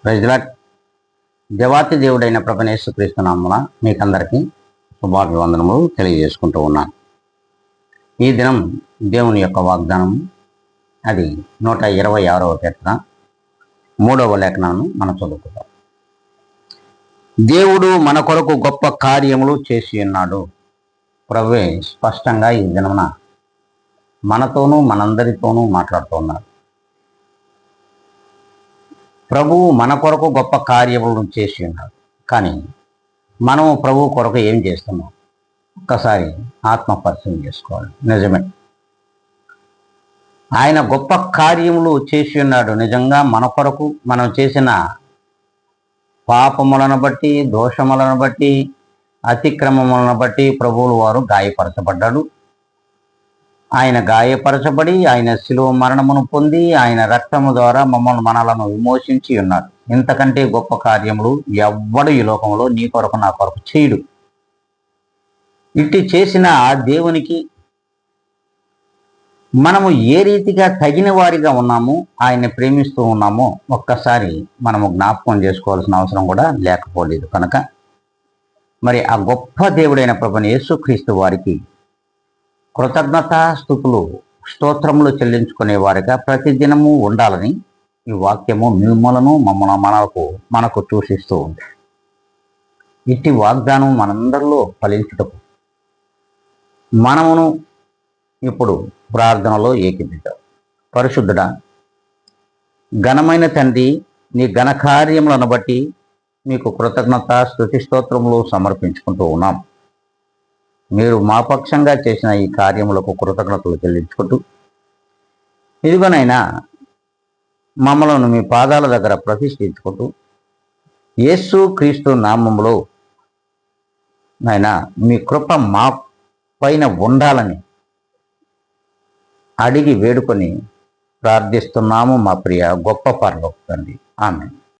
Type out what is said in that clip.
ప్రజలాట్ దేవాతి దేవుడైన ప్రభువైన యేసుక్రీస్తు నామమున మీకందరికీ శుభాభివందనములు తెలియజేసుకుంటూ ఉన్నాను. ఈ దినం దేవుని యొక్క వాగ్దానం అది 126వ కీర్తన 3వ లేఖనాన్ని మనం చదువుకుందాం. దేవుడు మన కొరకు గొప్ప కార్యములు చేసి ఉన్నాడు. ప్రభువే స్పష్టంగా ఈ దినమున మనతోనూ మనందరితోనూ మాట్లాడుతూ ఉన్నారు. ప్రభువు మన కొరకు గొప్ప కార్యములను చేసి ఉన్నాడు. కానీ మనము ప్రభువు కొరకు ఏం చేస్తున్నాం? ఒక్కసారి ఆత్మ పరిశీలన చేసుకోవాలి. నిజమే, ఆయన గొప్ప కార్యములు చేసి ఉన్నాడు. నిజంగా మన కొరకు మనం చేసిన పాపములను బట్టి, దోషములను బట్టి, అతిక్రమములను బట్టి ప్రభువులు వారు గాయపరచబడ్డాడు. ఆయన గాయపరచబడి ఆయన శిలువ మరణమును పొంది ఆయన రక్తము ద్వారా మనలను విమోచించి ఉన్నాడు. ఇంతకంటే గొప్ప కార్యములు ఎవ్వడు ఈ లోకంలో నీ కొరకు నా కొరకు చేయడు. ఇట్టి చేసిన దేవునికి మనము ఏ రీతిగా తగిన వారిగా ఉన్నామో, ఆయన్ని ప్రేమిస్తూ ఉన్నామో ఒక్కసారి మనము జ్ఞాపకం చేసుకోవాల్సిన అవసరం కూడా లేకపోలేదు. కనుక మరి ఆ గొప్ప దేవుడైన ప్రభువైన యేసుక్రీస్తు వారికి కృతజ్ఞతాస్తుతులు స్తోత్రములు చెల్లించుకునే వారిగా ప్రతిదినము ఉండాలని ఈ వాక్యము మిమ్మలను మనకు సూచిస్తూ ఉంది. ఇట్టి వాగ్దానం మనందరిలో ఫలించుటకు మనమును ఇప్పుడు ప్రార్థనలో ఏకీభిద్దాం. పరిశుద్ధుడా, ఘనమైన తండ్రి, నీ ఘనకార్యములను బట్టి మీకు కృతజ్ఞత స్తుతి స్తోత్రములు సమర్పించుకుంటూ ఉన్నాం. మీరు మా పక్షంగా చేసిన ఈ కార్యములకు కృతజ్ఞతలు చెల్లించుకుంటూ, ఇదిగోనైనా మమ్మలను మీ పాదాల దగ్గర ప్రతిష్ఠించుకుంటూ యేసు క్రీస్తు నామములో నాయనా మీ కృప మా పైన ఉండాలని అడిగి వేడుకొని ప్రార్థిస్తున్నాము మా ప్రియ గొప్ప పరలోక తండ్రి. ఆమేన్.